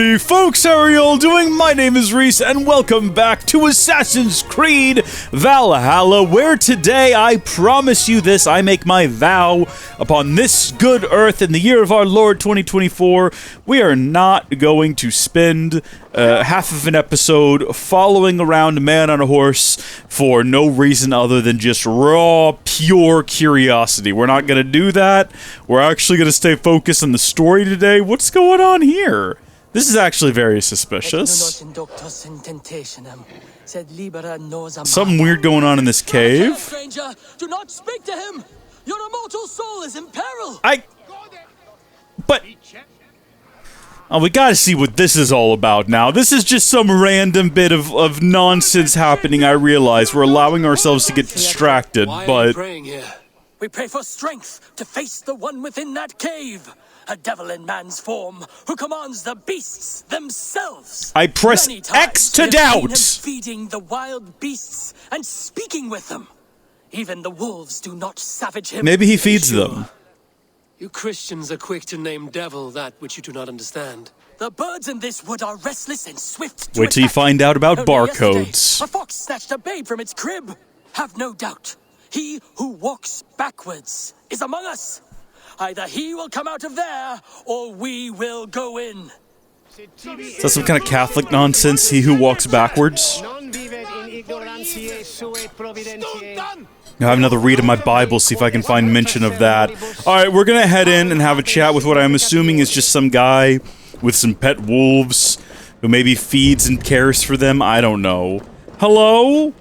Howdy folks, how are y'all doing? My name is Reese and welcome back to Assassin's Creed Valhalla, where today I promise you this, I make my vow upon this good earth in the year of our Lord 2024, we are not going to spend half of an episode following around a man on a horse for no reason other than just raw, pure curiosity. We're not going to do that. We're actually going to stay focused on the story today. What's going on here? This is actually very suspicious. Something weird going on in this cave. Stranger, do not speak to him. Your immortal soul is in peril. But oh, we gotta see what this is all about now. This is just some random bit of nonsense happening. I realize we're allowing ourselves to get distracted, but we pray for strength to face the one within that cave. A devil in man's form who commands the beasts themselves. I press X to doubt. Feeding the wild beasts and speaking with them. Even the wolves do not savage him. Maybe he feeds them. You Christians are quick to name devil that which you do not understand. The birds in this wood are restless and swift. Wait till you find out about barcodes. A fox snatched a babe from its crib. Have no doubt, he who walks backwards is among us. Either he will come out of there, or we will go in. Is that some kind of Catholic nonsense? He who walks backwards? I'll have another read of my Bible, see if I can find mention of that. Alright, we're gonna head in and have a chat with what I'm assuming is just some guy with some pet wolves who maybe feeds and cares for them. I don't know. Hello?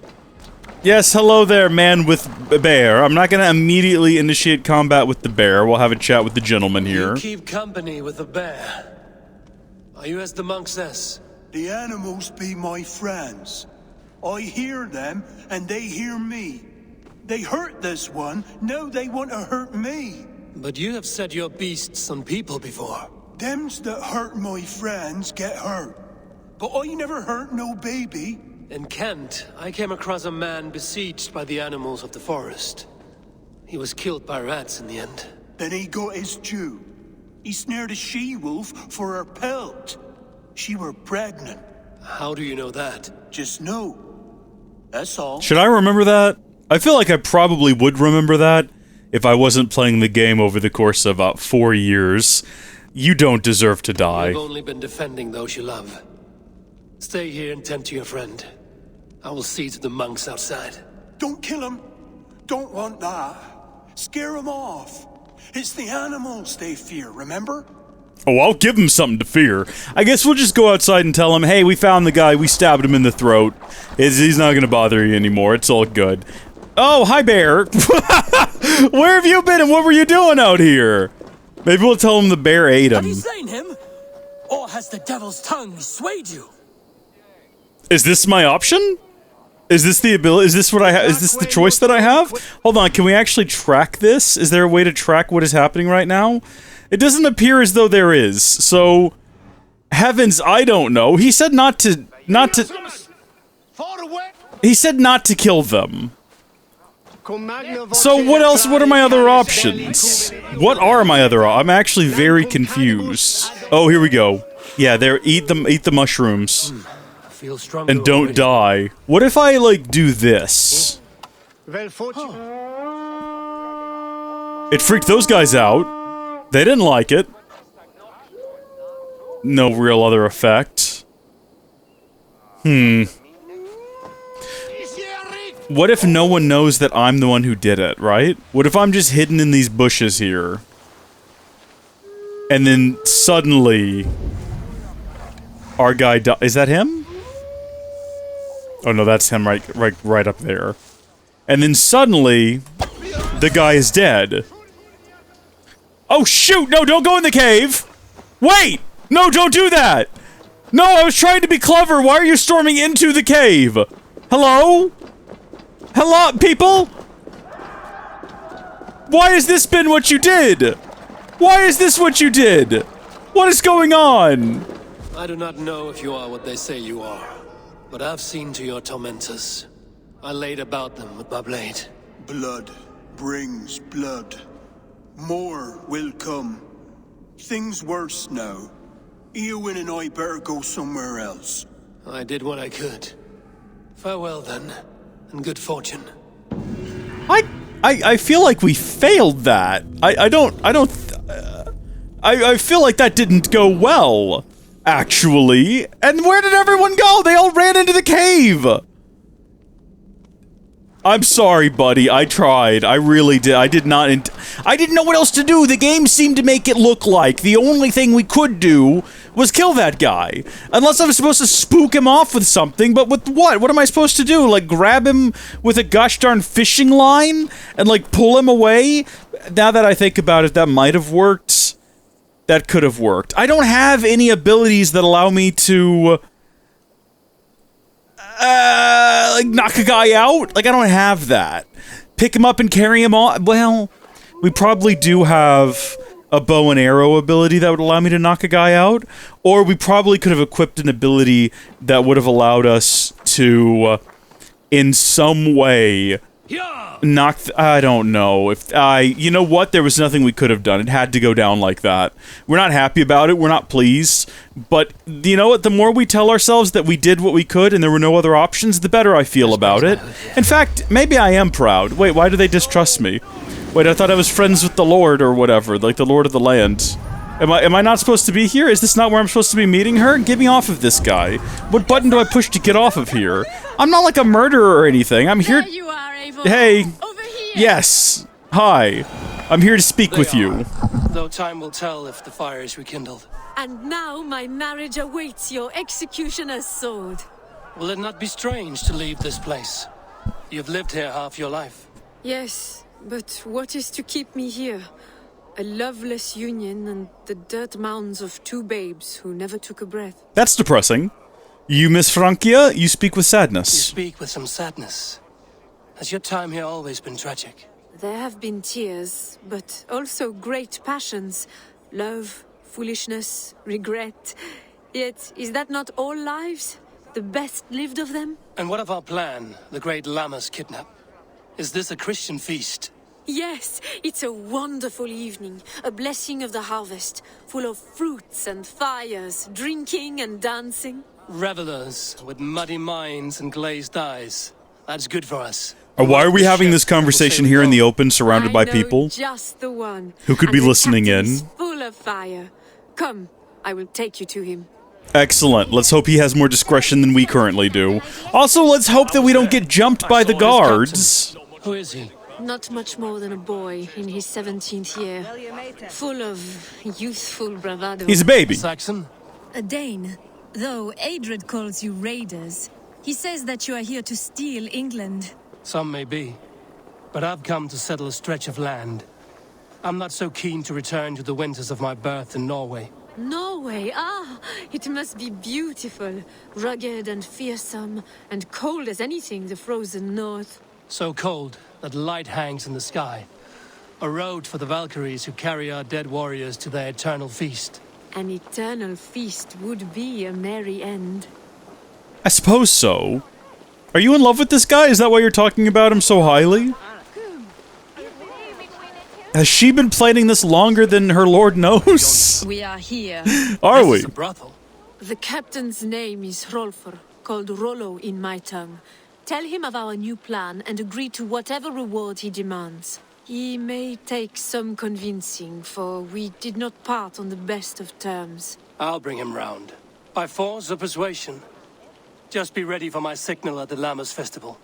Yes, hello there, man with a bear. I'm not gonna immediately initiate combat with the bear. We'll have a chat with the gentleman here. You keep company with the bear. Are you as the monk says? The animals be my friends. I hear them, and they hear me. They hurt this one, now they want to hurt me. But you have set your beasts on people before. Thems that hurt my friends get hurt. But I never hurt no baby. In Kent, I came across a man besieged by the animals of the forest. He was killed by rats in the end. Then he got his due. He snared a she-wolf for her pelt. She were pregnant. How do you know that? Just know. That's all. Should I remember that? I feel like I probably would remember that if I wasn't playing the game over the course of about 4 years. You don't deserve to die. You've only been defending those you love. Stay here and tend to your friend. I will see to the monks outside. Don't kill him. Don't want that. Scare him off. It's the animals they fear, remember? Oh, I'll give him something to fear. I guess we'll just go outside and tell him, hey, we found the guy, we stabbed him in the throat. He's not gonna bother you anymore, it's all good. Oh, hi, bear. Where have you been and what were you doing out here? Maybe we'll tell him the bear ate him. Have you slain him? Or has the devil's tongue swayed you? Is this my option? Is this the ability? Is this what I have? Is this the choice that I have? Hold on, can we actually track this? Is there a way to track what is happening right now? It doesn't appear as though there is, so... Heavens, I don't know. He said not to... He said not to kill them. So what else? What are my other options? What are my other I'm actually very confused. Oh, here we go. Yeah, there. Eat the mushrooms. And don't die. What if I, like, do this? It freaked those guys out. They didn't like it. No real other effect. What if no one knows that I'm the one who did it, right? What if I'm just hidden in these bushes here? And then suddenly... Our guy is that him? Oh no, that's him right up there. And then suddenly... The guy is dead. Oh shoot! No, don't go in the cave! Wait! No, don't do that! No, I was trying to be clever! Why are you storming into the cave? Hello? Hello, people? Why has this been what you did? Why is this what you did? What is going on? I do not know if you are what they say you are, but I've seen to your tormentors. I laid about them with my blade. Blood brings blood. More will come. Things worse now. Eowyn and I better go somewhere else. I did what I could. Farewell, then, and good fortune. I feel like we failed that. I feel like that didn't go well, actually. And where did everyone go? They all ran into the cave! I'm sorry, buddy. I tried. I really did. I didn't know what else to do. The game seemed to make it look like the only thing we could do was kill that guy. Unless I was supposed to spook him off with something, but with what? What am I supposed to do? Like, grab him with a gosh darn fishing line? And, like, pull him away? Now that I think about it, that might have worked. That could have worked. I don't have any abilities that allow me to... like, knock a guy out? Like, I don't have that. Pick him up and carry him on? Well, we probably do have a bow and arrow ability that would allow me to knock a guy out. Or we probably could have equipped an ability that would have allowed us to, in some way, knock... I don't know. You know what? There was nothing we could have done. It had to go down like that. We're not happy about it. We're not pleased. But, you know what? The more we tell ourselves that we did what we could and there were no other options, the better I feel about it. In fact, maybe I am proud. Wait, why do they distrust me? Wait, I thought I was friends with the Lord or whatever, like the Lord of the Land. Am I not supposed to be here? Is this not where I'm supposed to be meeting her? Get me off of this guy. What button do I push to get off of here? I'm not like a murderer or anything. I'm here... There you are, Ava. Hey. Over here. Yes. Hi. I'm here to speak with you. Though time will tell if the fire is rekindled. And now my marriage awaits your executioner's sword. Will it not be strange to leave this place? You've lived here half your life. Yes, but what is to keep me here? A loveless union and the dirt mounds of two babes who never took a breath. That's depressing. You, Miss Frankia, you speak with You sadness. speak with some sadness. Has your time here always been tragic? There have been tears, but also great passions. Love, foolishness, regret. Yet, is that not all lives? The best lived of them? And what of our plan, the great Lammas kidnap? Is this a Christian feast? Yes, it's a wonderful evening, a blessing of the harvest, full of fruits and fires, drinking and dancing. Revelers with muddy minds and glazed eyes. That's good for us. Why are we having this conversation here in the open, surrounded by I know people just the one. who could be And the listening in? captain's full of fire. Come, I will take you to him. Excellent. Let's hope he has more discretion than we currently do. Also, let's hope that we don't get jumped by the guards. Who is he? Not much more than a boy in his 17th year, full of youthful bravado. He's a baby. Saxon? A Dane, though Adred calls you raiders. He says that you are here to steal England. Some may be. But I've come to settle a stretch of land. I'm not so keen to return to the winters of my birth in Norway. Norway, it must be beautiful, rugged and fearsome, and cold as anything the frozen north. So cold that light hangs in the sky. A road for the Valkyries who carry our dead warriors to their eternal feast. An eternal feast would be a merry end. I suppose so. Are you in love with this guy? Is that why you're talking about him so highly? Has she been planning this longer than her lord knows? We are here. Are This we? is a brothel. The captain's name is Hrolfr, called Rollo in my tongue. Tell him of our new plan and agree to whatever reward he demands. He may take some convincing, for we did not part on the best of terms. I'll bring him round. By force or persuasion. Just be ready for my signal at the Lammas festival.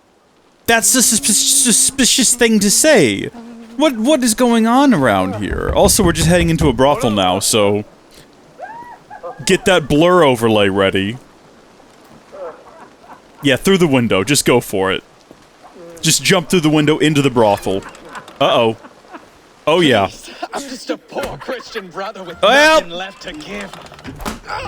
That's a suspicious thing to say. What is going on around here? Also, we're just heading into a brothel now, so... Get that blur overlay ready. Yeah, through the window. Just go for it. Just jump through the window into the brothel. Uh-oh. Oh, yeah. I'm just a poor Christian brother with Well, nothing left to give.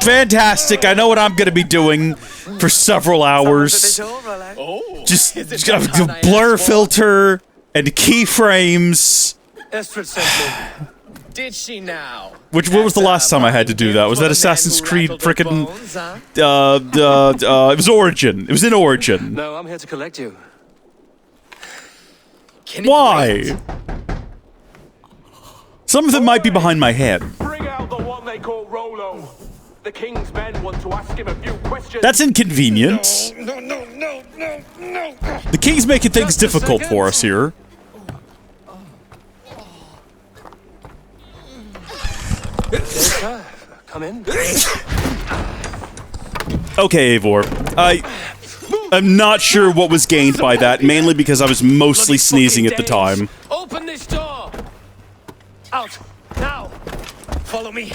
fantastic. I know what I'm gonna be doing for several hours. Oh, Just is it that time I blur asked for? filter and keyframes. Estrid sent me. Did she now? What was the last time I had to do that? Was that Assassin's Creed frickin'... it was Origin. It was in Origin. No, I'm here to collect you. Why? Some of them might be behind my head. Bring out the one they call Rollo. The king's men want to ask him a few questions. That's inconvenient. No. The king's making things difficult for us here. Come in. Okay, Eivor. I'm not sure what was gained by that, mainly because I was mostly sneezing at the time. Open this door. Out now. Follow me.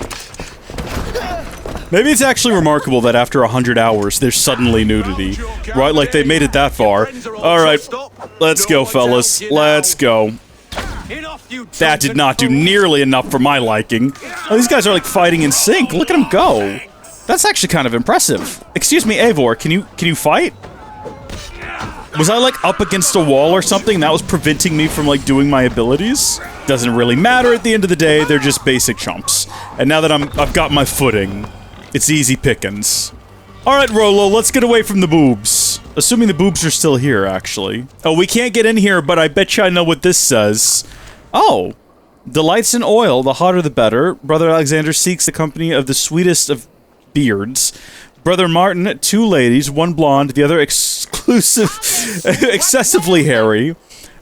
Maybe it's actually remarkable that after 100 hours, there's suddenly nudity. Right, like they made it that far. Alright, let's go, fellas. Let's go. That did not do nearly enough for my liking. Oh, these guys are like fighting in sync. Look at them go. That's actually kind of impressive. Excuse me, Eivor, can you fight? Was I like up against a wall or something that was preventing me from like doing my abilities? Doesn't really matter at the end of the day, they're just basic chumps. And now that I've got my footing, it's easy pickings. Alright, Rollo, let's get away from the boobs. Assuming the boobs are still here, actually. Oh, we can't get in here, but I bet you I know what this says. Oh. Delights in oil, the hotter the better. Brother Alexander seeks the company of the sweetest of beards. Brother Martin, 2 ladies, 1 blonde, the other excessively hairy.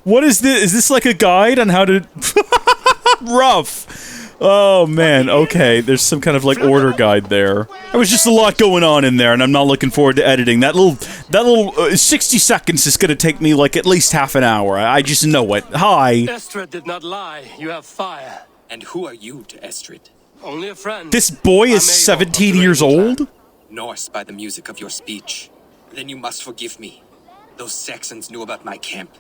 What is this? Is this like a guide on how to... Rough. Oh, man. Okay, there's some kind of, like, order guide there. There was just a lot going on in there, and I'm not looking forward to editing. That little 60 seconds is gonna take me, like, at least half an hour. I just know it. Hi. Estrid did not lie. You have fire. And who are you to Estrid? Only a friend. This boy is 17 years old? Norse by the music of your speech. Then you must forgive me. Those Saxons knew about my camp.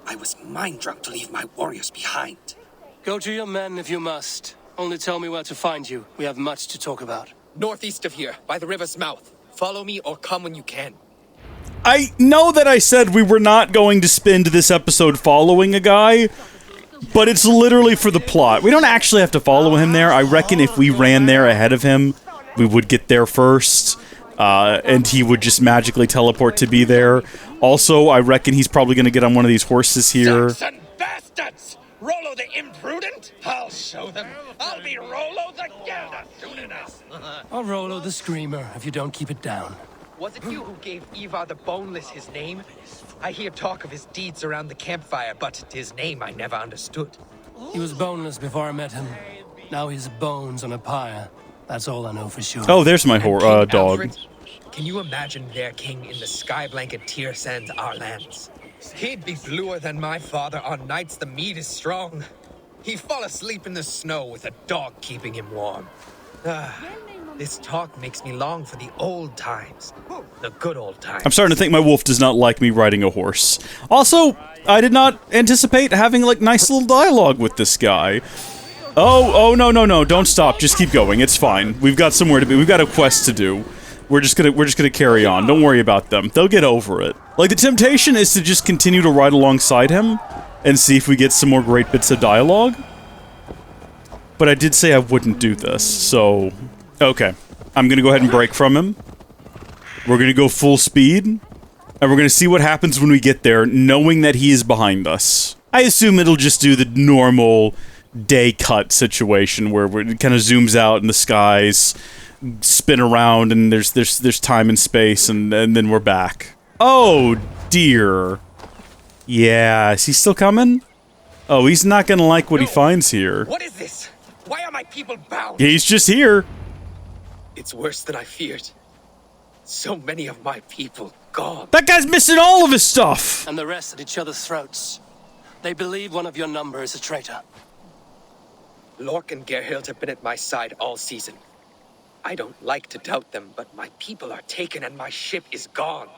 I was mind-drunk to leave my warriors behind. Go to your men if you must. Only tell me where to find you. We have much to talk about. Northeast of here, by the river's mouth. Follow me or come when you can. I know that I said we were not going to spend this episode following a guy, but it's literally for the plot. We don't actually have to follow him there. I reckon if we ran there ahead of him, we would get there first, and he would just magically teleport to be there. Also, I reckon he's probably going to get on one of these horses here. Saxon bastards! Rollo the imprudent? I'll show them. I'll be Rollo the Gelder soon enough. I'll Rollo the Screamer if you don't keep it down. Was it you who gave Ivar the Boneless his name? I hear talk of his deeds around the campfire, but his name I never understood. He was boneless before I met him. Now he's bones on a pyre. That's all I know for sure. Oh, there's my dog. Alfred, can you imagine their king in the sky blanket Tyr sends our lands? He'd be bluer than my father on nights the meat is strong. He'd fall asleep in the snow with a dog keeping him warm. This talk makes me long for the old times. The good old times. I'm starting to think my wolf does not like me riding a horse. Also, I did not anticipate having, like, nice little dialogue with this guy. Oh, no, don't stop. Just keep going. It's fine. We've got somewhere to be. We've got a quest to do. We're just gonna carry on. Don't worry about them. They'll get over it. Like, the temptation is to just continue to ride alongside him and see if we get some more great bits of dialogue. But I did say I wouldn't do this, so... Okay. I'm gonna go ahead and break from him. We're gonna go full speed. And we're gonna see what happens when we get there, knowing that he is behind us. I assume it'll just do the normal day cut situation where it kind of zooms out in the skies, spin around, and there's time and space, and then we're back. Oh, dear. Yeah, is he still coming? Oh, he's not gonna like what he finds here. What is this? Why are my people bound? He's just here. It's worse than I feared. So many of my people gone. That guy's missing all of his stuff. And the rest at each other's throats. They believe one of your number is a traitor. Lork and Gerhild have been at my side all season. I don't like to doubt them, but my people are taken and my ship is gone.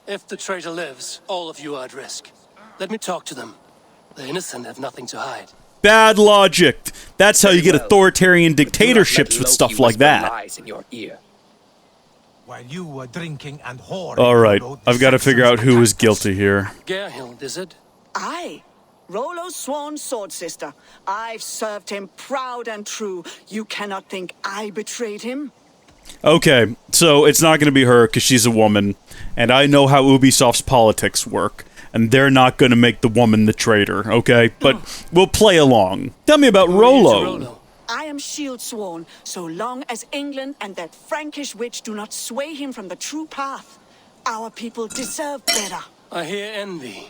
If the traitor lives, all of you are at risk. Let me talk to them. The innocent have nothing to hide. Bad logic. That's how you get authoritarian dictatorships with stuff like that. Lies in your ear. While you were drinking and whoring. Alright, I've got to figure out who is guilty here. Gerhild, is it? Aye. Rollo's sworn sword sister. I've served him proud and true. You cannot think I betrayed him? Okay, so it's not going to be her because she's a woman, and I know how Ubisoft's politics work, and they're not going to make the woman the traitor, okay? But we'll play along. Tell me about Rollo. I am shield sworn, so long as England and that Frankish witch do not sway him from the true path. Our people deserve better. I hear envy.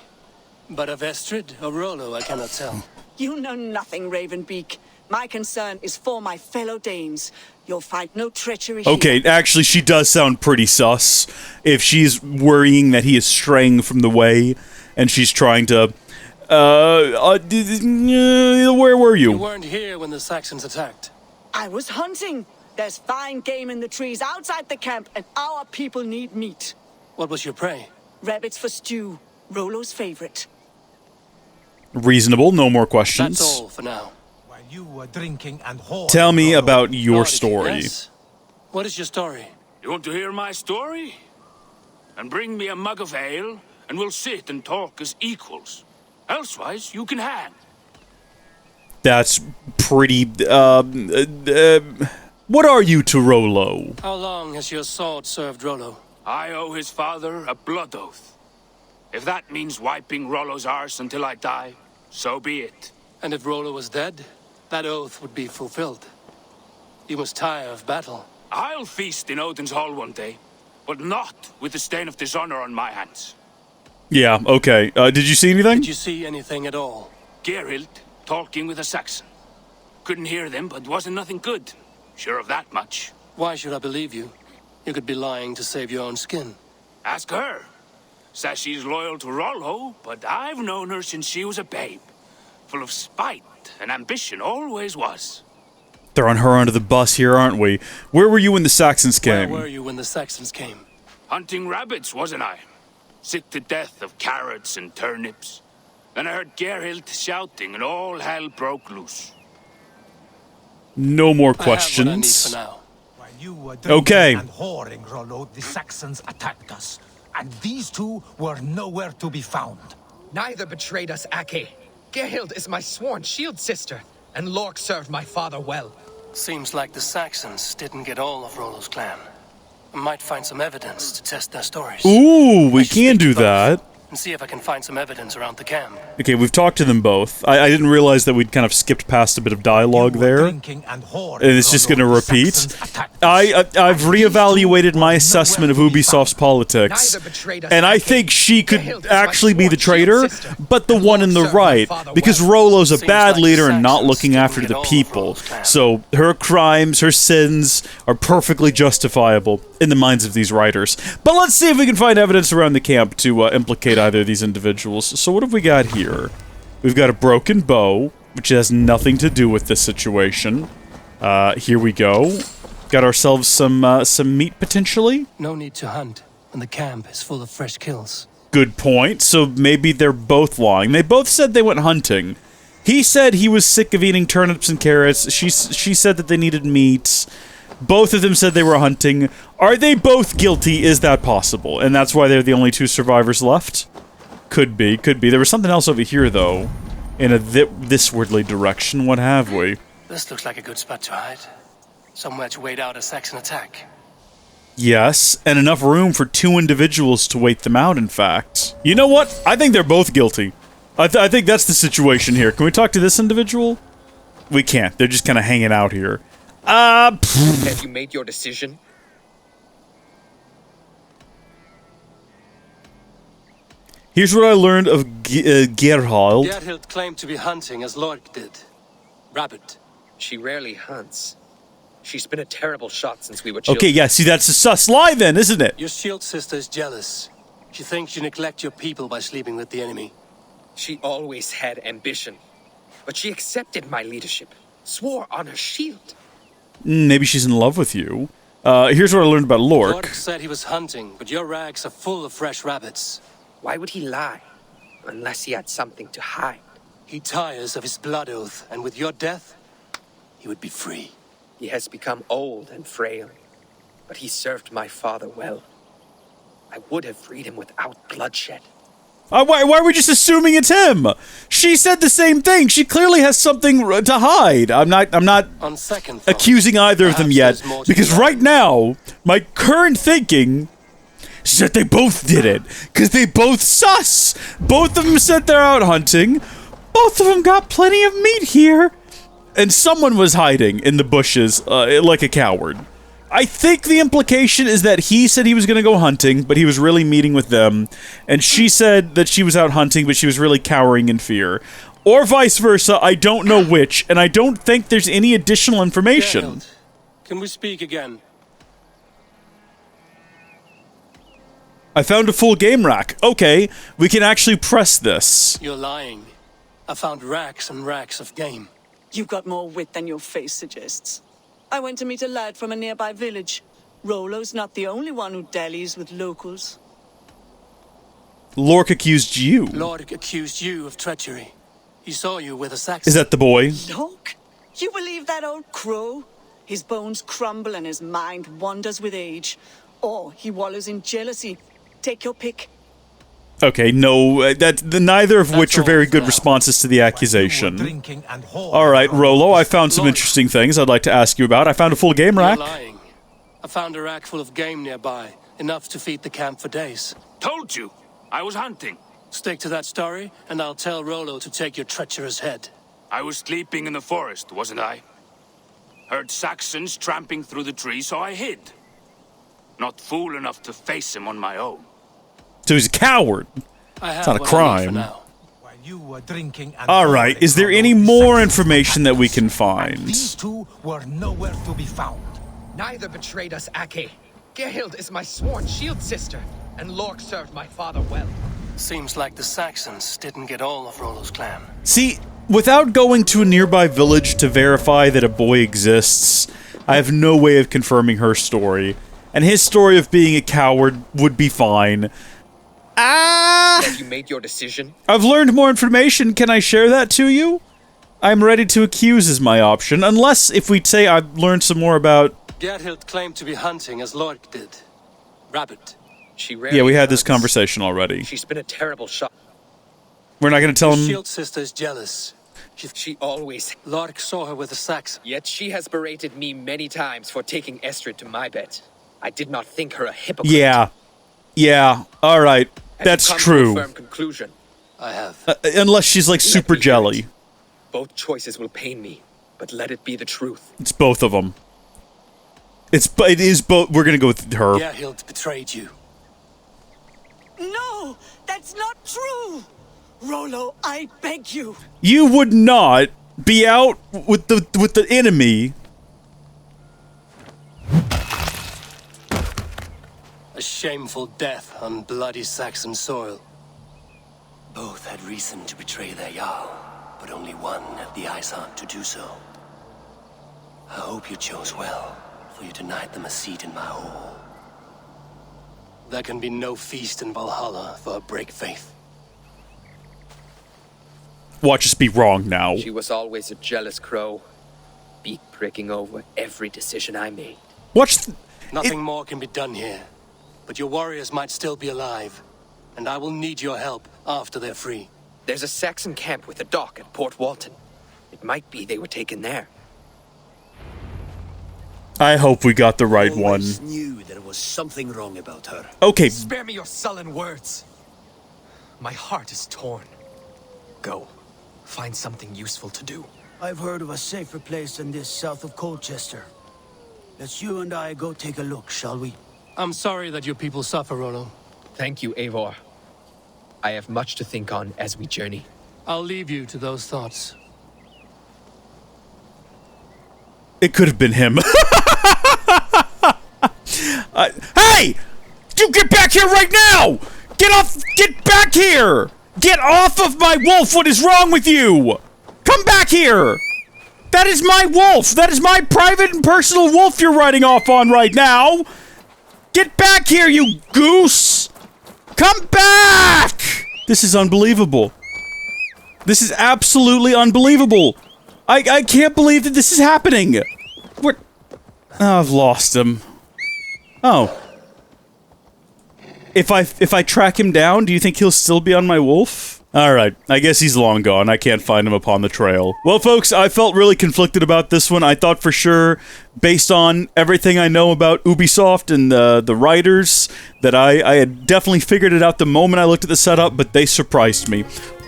But of Estrid or Rollo, I cannot tell. You know nothing, Ravenbeak. My concern is for my fellow Danes. You'll find no treachery here. Okay, actually, she does sound pretty sus. If she's worrying that he is straying from the way, and she's trying to... where were you? You weren't here when the Saxons attacked. I was hunting. There's fine game in the trees outside the camp, and our people need meat. What was your prey? Rabbits for stew. Rollo's favorite. Reasonable, no more questions. That's all for now. While you were drinking and whoring, Tell me Rollo, about your story. Yes? What is your story? You want to hear my story? And bring me a mug of ale, and we'll sit and talk as equals. Elsewise, you can hang. That's pretty, what are you to Rollo? How long has your sword served Rollo? I owe his father a blood oath. If that means wiping Rollo's arse until I die, so be it. And if Rollo was dead, that oath would be fulfilled. You must tire of battle. I'll feast in Odin's hall one day, but not with the stain of dishonor on my hands. Yeah, okay. Did you see anything? Did you see anything at all? Geralt talking with a Saxon. Couldn't hear them, but wasn't nothing good. Sure of that much. Why should I believe you? You could be lying to save your own skin. Ask her. Says she's loyal to Rollo, but I've known her since she was a babe. Full of spite and ambition, always was. Throwing her under the bus here, aren't we? Where were you when the Saxons came? Where were you when the Saxons came? Hunting rabbits, wasn't I? Sick to death of carrots and turnips. Then I heard Geralt shouting and all hell broke loose. No more I have what I need questions. for now. While you were drinking Okay. and whoring, Rollo, the Saxons attacked us. And these two were nowhere to be found. Neither betrayed us, Ake. Gerhild is my sworn shield sister, and Lork served my father well. Seems like the Saxons didn't get all of Rollo's clan. I might find some evidence to test their stories. Ooh, we I should can speak to do both that. And see if I can find some evidence around the camp. Okay, we've talked to them both. I didn't realize that we'd kind of skipped past a bit of dialogue You were there. drinking and whoring, And it's just Rollo, going to the repeat. Saxons attacked us. I've And these reevaluated two my were assessment of nowhere to be Ubisoft's found. politics, Neither betrayed us, and I Ake. think she could Gerhild is my actually be the sworn shield traitor, sister, but the and one in Lork the served my right, father because well. Rollo's a Seems bad like the leader and not Saxons looking didn't after get the all of people. Rollo's clan. So her crimes, her sins, are perfectly justifiable in the minds of these writers. But let's see if we can find evidence around the camp to implicate either of these individuals. So what have we got here? We've got a broken bow, which has nothing to do with this situation. Here we go. Got ourselves some meat, potentially? No need to hunt when the camp is full of fresh kills. Good point. So maybe they're both lying. They both said they went hunting. He said he was sick of eating turnips and carrots. She said that they needed meat. Both of them said they were hunting. Are they both guilty? Is that possible? And that's why they're the only two survivors left? Could be, could be. There was something else over here, though. In a thiswardly direction. What have we? This looks like a good spot to hide. Somewhere to wait out a Saxon attack. Yes, and enough room for two individuals to wait them out, in fact. You know what? I think they're both guilty. I think that's the situation here. Can we talk to this individual? We can't. They're just kind of hanging out here. Have you made your decision? Here's what I learned of Gerald. Gerhild claimed to be hunting as Lork did. Rabbit. She rarely hunts. She's been a terrible shot since we were children. Okay, yeah, see, that's a sus lie then, isn't it? Your shield sister is jealous. She thinks you neglect your people by sleeping with the enemy. She always had ambition. But she accepted my leadership. Swore on her shield. Maybe she's in love with you. Here's what I learned about Lork. Lork said he was hunting, but your rags are full of fresh rabbits. Why would he lie? Unless he had something to hide. He tires of his blood oath, and with your death, he would be free. He has become old and frail. But he served my father well. I would have freed him without bloodshed. Why are we just assuming it's him? She said the same thing. She clearly has something to hide. I'm not On second thought, accusing either of them perhaps yet, there's more to because the right now, my current thinking is that they both did it. Because they both sus. Both of them said they're out hunting. Both of them got plenty of meat here. And someone was hiding in the bushes, like a coward. I think the implication is that he said he was going to go hunting, but he was really meeting with them. And she said that she was out hunting, but she was really cowering in fear. Or vice versa, I don't know which, and I don't think there's any additional information. Geralt, can we speak again? I found a full game rack. Okay, we can actually press this. You're lying. I found racks and racks of game. You've got more wit than your face suggests. I went to meet a lad from a nearby village. Rollo's not the only one who dallies with locals. Lork accused you. Lord accused you of treachery. He saw you with a Saxon. Is that the boy? Lork? You believe that old crow? His bones crumble and his mind wanders with age. Or he wallows in jealousy. Take your pick. Okay, no, neither of which are very good responses to the accusation. Alright, Rollo, I found some interesting things I'd like to ask you about. I found a full game rack. You're lying. I found a rack full of game nearby, enough to feed the camp for days. Told you, I was hunting. Stick to that story, and I'll tell Rollo to take your treacherous head. I was sleeping in the forest, wasn't I? Heard Saxons tramping through the trees, so I hid. Not fool enough to face him on my own. So he's a coward. It's not a crime. Alright, is there any more information that we can find? These two were nowhere to be found. Neither betrayed us, Ake. Gerhild is my sworn shield sister, and Lork served my father well. Seems like the Saxons didn't get all of Rollo's clan. See, without going to a nearby village to verify that a boy exists, I have no way of confirming her story. And his story of being a coward would be fine. Have you made your decision? I've learned more information. Can I share that to you? I'm ready to accuse is my option, unless if we say I've learned some more about... Gerhild claimed to be hunting as Lork did. Rabbit. Yeah, we had this conversation already. She's been a terrible shot. We're not going to tell him... Shield sister's jealous. She always... Lork saw her with a Saxon. Yet she has berated me many times for taking Estrid to my bed. I did not think her a hypocrite. Yeah, alright. That's true. To a firm conclusion. I have. Unless she's like super jelly. Both choices will pain me, but let it be the truth. It's both of them. It is both. We're gonna go with her. Gerhild betrayed you. No, that's not true. Rollo, I beg you. You would not be out with the enemy. A shameful death on bloody Saxon soil. Both had reason to betray their Jarl, but only one had the eyesight to do so. I hope you chose well, for you denied them a seat in my hall. There can be no feast in Valhalla for a break faith. Watch us be wrong now. She was always a jealous crow, beak pricking over every decision I made. Nothing more can be done here. But your warriors might still be alive, and I will need your help after they're free. There's a Saxon camp with a dock at Port Walton. It might be they were taken there. I hope we got the right one. I knew there was something wrong about her. Okay. Spare me your sullen words. My heart is torn. Go. Find something useful to do. I've heard of a safer place than this south of Colchester. Let's you and I go take a look, shall we? I'm sorry that your people suffer, Rollo. Thank you, Eivor. I have much to think on as we journey. I'll leave you to those thoughts. It could have been him. Hey! You get back here right now! Get back here! Get off of my wolf! What is wrong with you? Come back here! That is my wolf! That is my private and personal wolf you're riding off on right now! Get back here, you goose! Come back! This is unbelievable. This is absolutely unbelievable. I can't believe that this is happening. What? Oh, I've lost him. Oh. If I track him down, do you think he'll still be on my wolf? Alright, I guess he's long gone. I can't find him upon the trail. Well, folks, I felt really conflicted about this one. I thought for sure, based on everything I know about Ubisoft and the writers, that I had definitely figured it out the moment I looked at the setup, but they surprised me.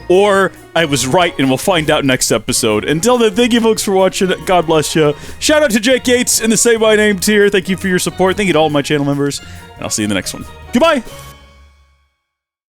or I was right, and we'll find out next episode. Until then, thank you folks for watching. God bless you. Shout out to Jake Gates in the Say My Name tier. Thank you for your support. Thank you to all my channel members, and I'll see you in the next one. Goodbye!